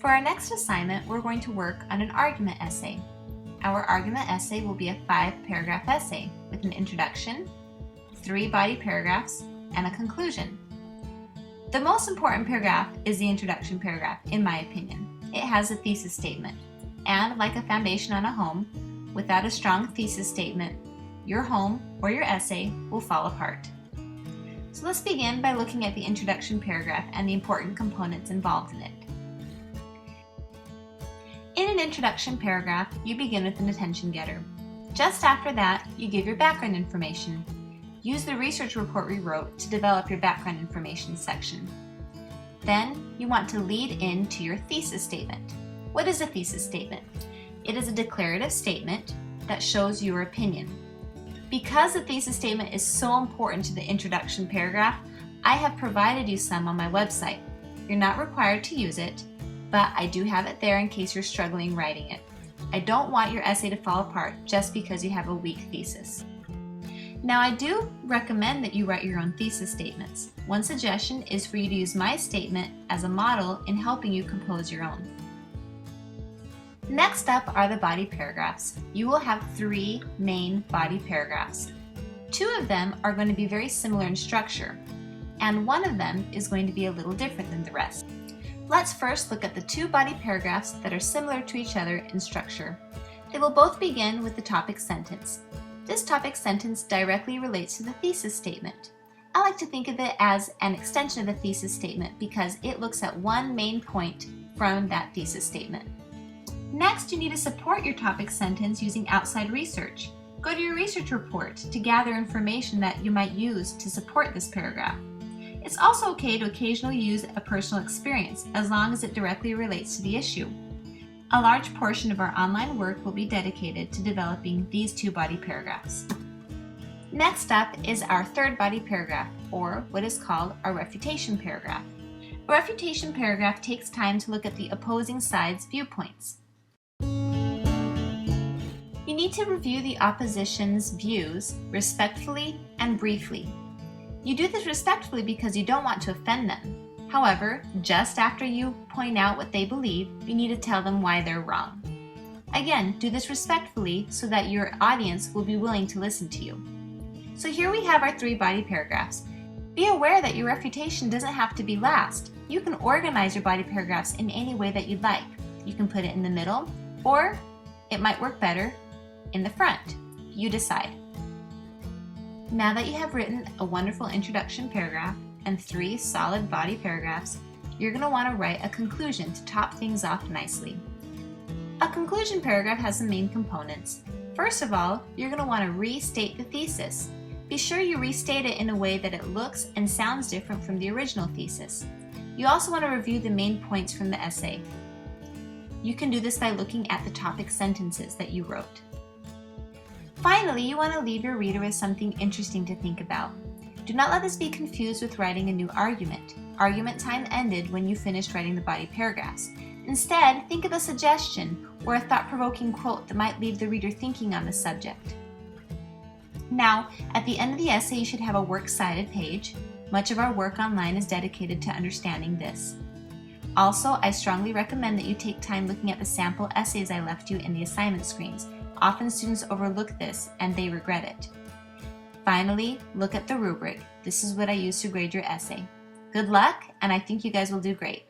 For our next assignment, we're going to work on an argument essay. Our argument essay will be a 5-paragraph essay with an introduction, 3 body paragraphs, and a conclusion. The most important paragraph is the introduction paragraph, in my opinion. It has a thesis statement, and like a foundation on a home, without a strong thesis statement, your home or your essay will fall apart. So let's begin by looking at the introduction paragraph and the important components involved in it. In an introduction paragraph, you begin with an attention getter. Just after that, you give your background information. Use the research report we wrote to develop your background information section. Then, you want to lead into your thesis statement. What is a thesis statement? It is a declarative statement that shows your opinion. Because the thesis statement is so important to the introduction paragraph, I have provided you some on my website. You're not required to use it, but I do have it there in case you're struggling writing it. I don't want your essay to fall apart just because you have a weak thesis. Now, I do recommend that you write your own thesis statements. One suggestion is for you to use my statement as a model in helping you compose your own. Next up are the body paragraphs. You will have 3 main body paragraphs. 2 of them are going to be very similar in structure, and one of them is going to be a little different than the rest. Let's first look at the 2 body paragraphs that are similar to each other in structure. They will both begin with the topic sentence. This topic sentence directly relates to the thesis statement. I like to think of it as an extension of the thesis statement because it looks at one main point from that thesis statement. Next, you need to support your topic sentence using outside research. Go to your research report to gather information that you might use to support this paragraph. It's also okay to occasionally use a personal experience as long as it directly relates to the issue. A large portion of our online work will be dedicated to developing these 2 body paragraphs. Next up is our 3rd body paragraph, or what is called a refutation paragraph. A refutation paragraph takes time to look at the opposing side's viewpoints. You need to review the opposition's views respectfully and briefly. You do this respectfully because you don't want to offend them. However, just after you point out what they believe, you need to tell them why they're wrong. Again, do this respectfully so that your audience will be willing to listen to you. So here we have our 3 body paragraphs. Be aware that your refutation doesn't have to be last. You can organize your body paragraphs in any way that you'd like. You can put it in the middle, or it might work better in the front. You decide. Now that you have written a wonderful introduction paragraph and 3 solid body paragraphs, you're going to want to write a conclusion to top things off nicely. A conclusion paragraph has some main components. First of all, you're going to want to restate the thesis. Be sure you restate it in a way that it looks and sounds different from the original thesis. You also want to review the main points from the essay. You can do this by looking at the topic sentences that you wrote. Finally, you want to leave your reader with something interesting to think about. Do not let this be confused with writing a new argument. Argument time ended when you finished writing the body paragraphs. Instead, think of a suggestion or a thought-provoking quote that might leave the reader thinking on the subject. Now, at the end of the essay, you should have a works cited page. Much of our work online is dedicated to understanding this. Also, I strongly recommend that you take time looking at the sample essays I left you in the assignment screens. Often students overlook this and they regret it. Finally, look at the rubric. This is what I use to grade your essay. Good luck, and I think you guys will do great.